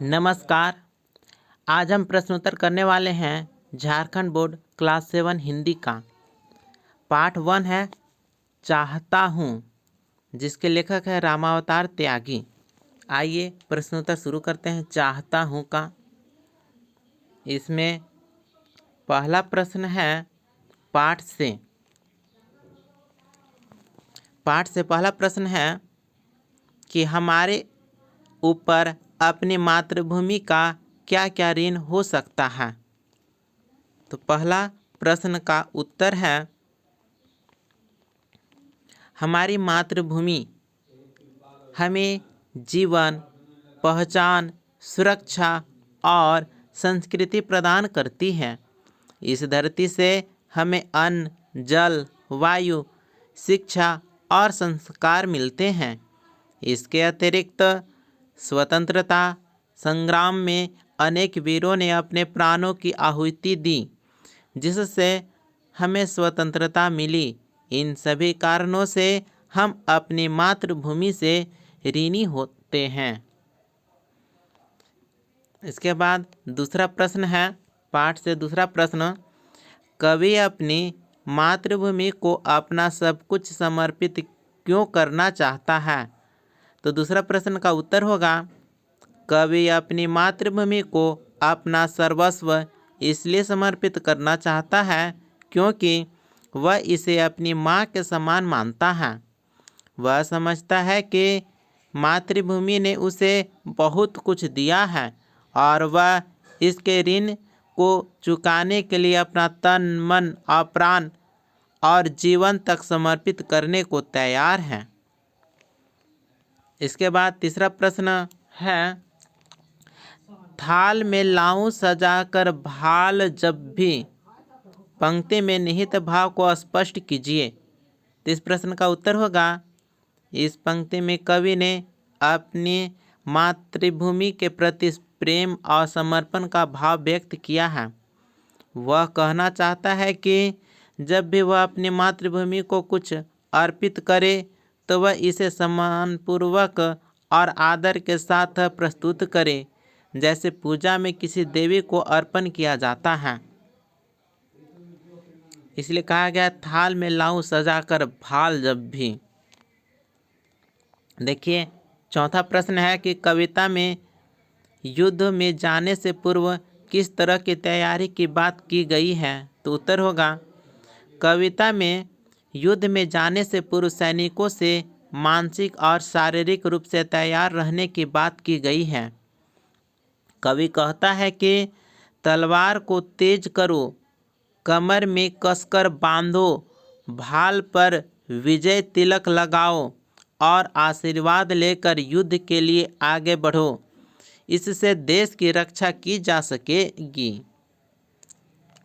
नमस्कार। आज हम प्रश्नोत्तर करने वाले हैं झारखंड बोर्ड क्लास 7 हिंदी का। पाठ 1 है चाहता हूँ, जिसके लेखक है रामावतार त्यागी। आइए प्रश्नोत्तर शुरू करते हैं चाहता हूँ का। इसमें पहला प्रश्न है पाठ से पहला प्रश्न है कि हमारे ऊपर अपनी मातृभूमि का क्या क्या ऋण हो सकता है। तो पहला प्रश्न का उत्तर है हमारी मातृभूमि हमें जीवन, पहचान, सुरक्षा और संस्कृति प्रदान करती है। इस धरती से हमें अन्न, जल, वायु, शिक्षा और संस्कार मिलते हैं। इसके अतिरिक्त स्वतंत्रता संग्राम में अनेक वीरों ने अपने प्राणों की आहुति दी, जिससे हमें स्वतंत्रता मिली। इन सभी कारणों से हम अपनी मातृभूमि से ऋणी होते हैं। इसके बाद दूसरा प्रश्न है पाठ से दूसरा प्रश्न, कवि अपनी मातृभूमि को अपना सब कुछ समर्पित क्यों करना चाहता है। तो दूसरा प्रश्न का उत्तर होगा कवि अपनी मातृभूमि को अपना सर्वस्व इसलिए समर्पित करना चाहता है क्योंकि वह इसे अपनी माँ के समान मानता है। वह समझता है कि मातृभूमि ने उसे बहुत कुछ दिया है और वह इसके ऋण को चुकाने के लिए अपना तन, मन और प्राण और जीवन तक समर्पित करने को तैयार है। इसके बाद तीसरा प्रश्न है थाल में लाऊं सजाकर भाल जब भी, पंक्ति में निहित भाव को स्पष्ट कीजिए। तो इस प्रश्न का उत्तर होगा इस पंक्ति में कवि ने अपनी मातृभूमि के प्रति प्रेम और समर्पण का भाव व्यक्त किया है। वह कहना चाहता है कि जब भी वह अपनी मातृभूमि को कुछ अर्पित करे तो वह इसे सम्मानपूर्वक और आदर के साथ प्रस्तुत करे, जैसे पूजा में किसी देवी को अर्पण किया जाता है। इसलिए कहा गया थाल में लाऊं सजाकर भाल जब भी। देखिए चौथा प्रश्न है कि कविता में युद्ध में जाने से पूर्व किस तरह की तैयारी की बात की गई है। तो उत्तर होगा कविता में युद्ध में जाने से पूर्व सैनिकों से मानसिक और शारीरिक रूप से तैयार रहने की बात की गई है। कवि कहता है कि तलवार को तेज करो, कमर में कसकर बांधो, भाल पर विजय तिलक लगाओ और आशीर्वाद लेकर युद्ध के लिए आगे बढ़ो। इससे देश की रक्षा की जा सकेगी।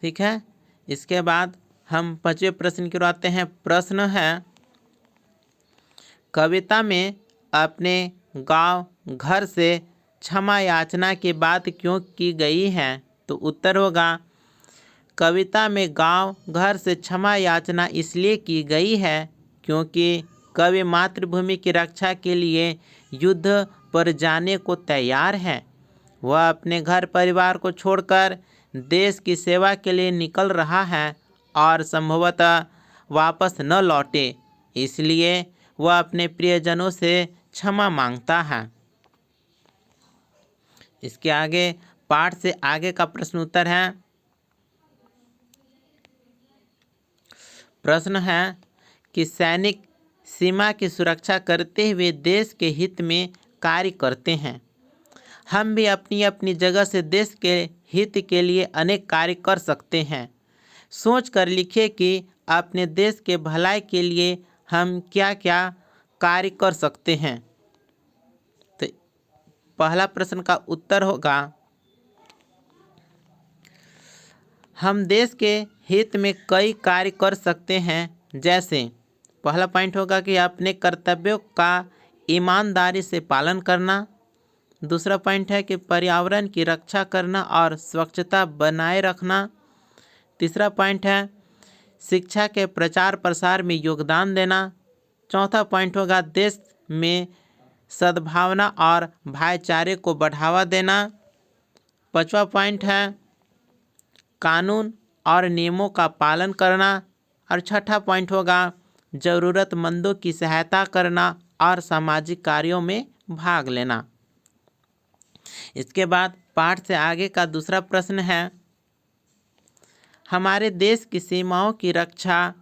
ठीक है। इसके बाद हम 5वें प्रश्न की ओर आते हैं। प्रश्न है कविता में अपने गांव घर से क्षमा याचना की बात क्यों की गई है। तो उत्तर होगा कविता में गांव घर से क्षमा याचना इसलिए की गई है क्योंकि कवि मातृभूमि की रक्षा के लिए युद्ध पर जाने को तैयार है। वह अपने घर परिवार को छोड़कर देश की सेवा के लिए निकल रहा है और संभवतः वापस न लौटे, इसलिए वह अपने प्रियजनों से क्षमा मांगता है। इसके आगे पाठ से आगे का प्रश्न उत्तर है। प्रश्न है कि सैनिक सीमा की सुरक्षा करते हुए देश के हित में कार्य करते हैं। हम भी अपनी अपनी जगह से देश के हित के लिए अनेक कार्य कर सकते हैं। सोच कर लिखिए कि अपने देश के भलाई के लिए हम क्या क्या कार्य कर सकते हैं। तो पहला प्रश्न का उत्तर होगा हम देश के हित में कई कार्य कर सकते हैं। जैसे पहला पॉइंट होगा कि अपने कर्तव्यों का ईमानदारी से पालन करना। दूसरा पॉइंट है कि पर्यावरण की रक्षा करना और स्वच्छता बनाए रखना। तीसरा पॉइंट है शिक्षा के प्रचार प्रसार में योगदान देना। चौथा पॉइंट होगा देश में सद्भावना और भाईचारे को बढ़ावा देना। 5वां पॉइंट है कानून और नियमों का पालन करना। और 6ठा पॉइंट होगा ज़रूरतमंदों की सहायता करना और सामाजिक कार्यों में भाग लेना। इसके बाद पाठ से आगे का दूसरा प्रश्न है हमारे देश की सीमाओं की रक्षा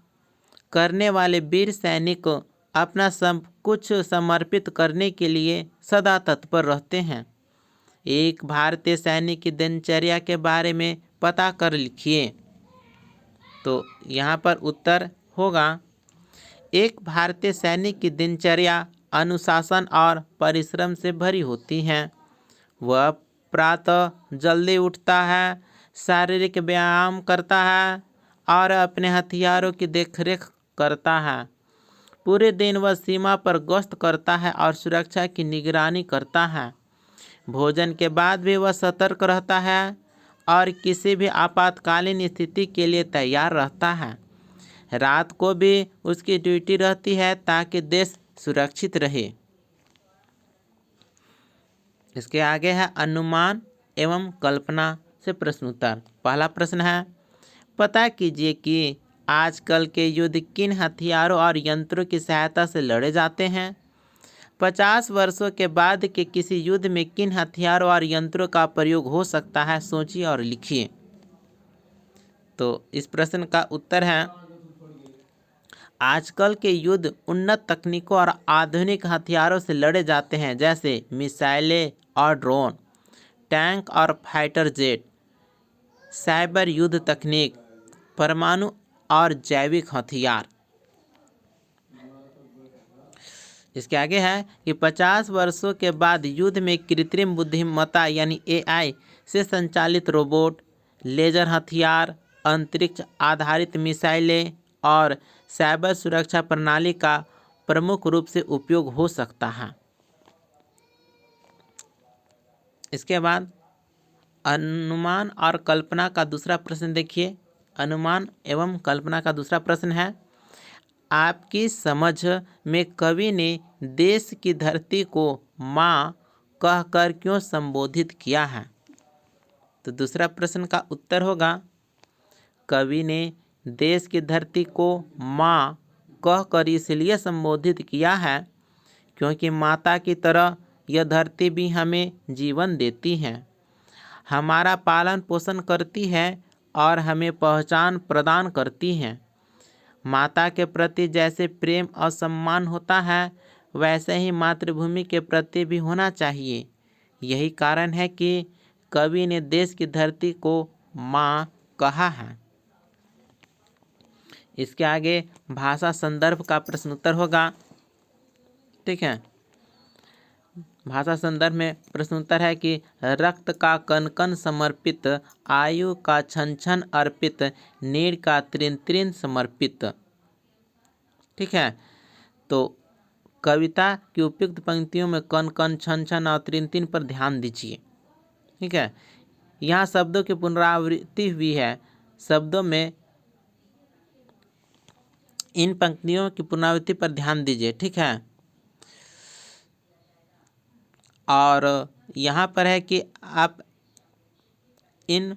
करने वाले वीर सैनिक अपना सब कुछ समर्पित करने के लिए सदा तत्पर रहते हैं। एक भारतीय सैनिक की दिनचर्या के बारे में पता कर लिखिए। तो यहाँ पर उत्तर होगा एक भारतीय सैनिक की दिनचर्या अनुशासन और परिश्रम से भरी होती है। वह प्रातः जल्दी उठता है, शारीरिक व्यायाम करता है और अपने हथियारों की देखरेख करता है। पूरे दिन वह सीमा पर गश्त करता है और सुरक्षा की निगरानी करता है। भोजन के बाद भी वह सतर्क रहता है और किसी भी आपातकालीन स्थिति के लिए तैयार रहता है। रात को भी उसकी ड्यूटी रहती है ताकि देश सुरक्षित रहे। इसके आगे है अनुमान एवं कल्पना से प्रश्न उत्तर। पहला प्रश्न है पता कीजिए कि आजकल के युद्ध किन हथियारों और यंत्रों की सहायता से लड़े जाते हैं। 50 वर्षों के बाद के किसी युद्ध में किन हथियारों और यंत्रों का प्रयोग हो सकता है, सोचिए और लिखिए। तो इस प्रश्न का उत्तर है आजकल के युद्ध उन्नत तकनीकों और आधुनिक हथियारों से लड़े जाते हैं, जैसे मिसाइलें और ड्रोन, टैंक और फाइटर जेट, साइबर युद्ध तकनीक, परमाणु और जैविक हथियार। इसके आगे है कि 50 वर्षों के बाद युद्ध में कृत्रिम बुद्धिमत्ता यानी AI से संचालित रोबोट, लेजर हथियार, अंतरिक्ष आधारित मिसाइलें और साइबर सुरक्षा प्रणाली का प्रमुख रूप से उपयोग हो सकता है। इसके बाद अनुमान और कल्पना का दूसरा प्रश्न देखिए। अनुमान एवं कल्पना का दूसरा प्रश्न है आपकी समझ में कवि ने देश की धरती को माँ कहकर क्यों संबोधित किया है। तो दूसरा प्रश्न का उत्तर होगा कवि ने देश की धरती को माँ कहकर इसलिए संबोधित किया है क्योंकि माता की तरह यह धरती भी हमें जीवन देती है, हमारा पालन पोषण करती है और हमें पहचान प्रदान करती है। माता के प्रति जैसे प्रेम और सम्मान होता है वैसे ही मातृभूमि के प्रति भी होना चाहिए। यही कारण है कि कवि ने देश की धरती को माँ कहा है। इसके आगे भाषा संदर्भ का प्रश्न उत्तर होगा। ठीक है, भाषा संदर्भ में प्रश्न उत्तर है कि रक्त का कण कण समर्पित, आयु का छन छन अर्पित, नीड़ का तृण तृण समर्पित। ठीक है, तो कविता की उपयुक्त पंक्तियों में कण कण छन छन और तृण तृण पर ध्यान दीजिए। ठीक है, यहाँ शब्दों की पुनरावृत्ति हुई है। शब्दों में इन पंक्तियों की पुनरावृत्ति पर ध्यान दीजिए। ठीक है, और यहाँ पर है कि आप इन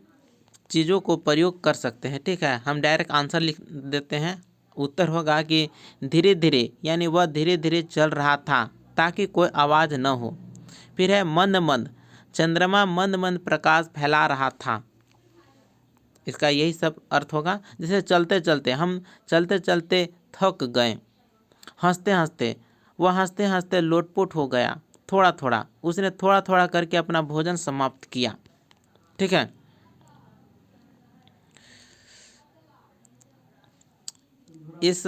चीज़ों को प्रयोग कर सकते हैं। ठीक है, हम डायरेक्ट आंसर लिख देते हैं। उत्तर होगा कि धीरे धीरे, यानी वह धीरे धीरे चल रहा था ताकि कोई आवाज़ न हो। फिर है मंद मंद, चंद्रमा मंद मंद प्रकाश फैला रहा था। इसका यही सब अर्थ होगा। जैसे चलते चलते, हम चलते चलते थक गए, हंसते हंसते, वह हंसते हंसते लोटपोट हो गया। थोड़ा थोड़ा, उसने थोड़ा थोड़ा करके अपना भोजन समाप्त किया। ठीक है, इस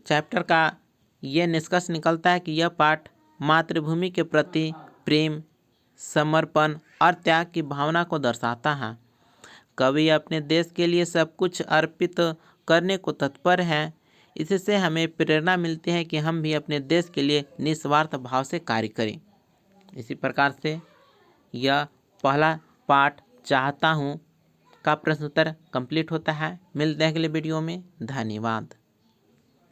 चैप्टर का ये निष्कर्ष निकलता है कि यह पाठ मातृभूमि के प्रति प्रेम, समर्पण और त्याग की भावना को दर्शाता है। कवि अपने देश के लिए सब कुछ अर्पित करने को तत्पर है। इससे हमें प्रेरणा मिलती है कि हम भी अपने देश के लिए निस्वार्थ भाव से कार्य करें। इसी प्रकार से यह पहला पाठ चाहता हूँ का प्रश्न उत्तर कंप्लीट होता है। मिलते हैं अगले वीडियो में। धन्यवाद।